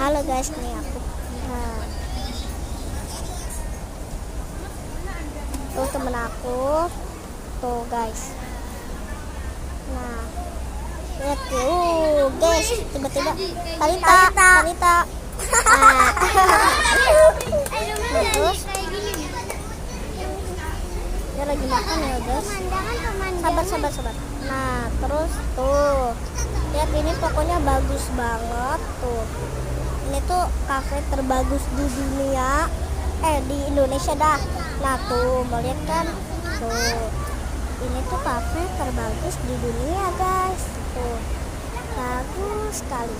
Halo guys, nih aku. Nah, tuh temen aku. Tuh guys. Nah, lihat tuh guys, tiba-tiba Talita. Nah, terus dia lagi makan ya guys. Sabar. Nah, terus tuh lihat, ini pokoknya bagus banget tuh. Ini tuh kafe terbagus di dunia, di Indonesia dah. Nah tuh mau lihat kan, tuh ini tuh kafe terbagus di dunia guys. Tuh bagus sekali.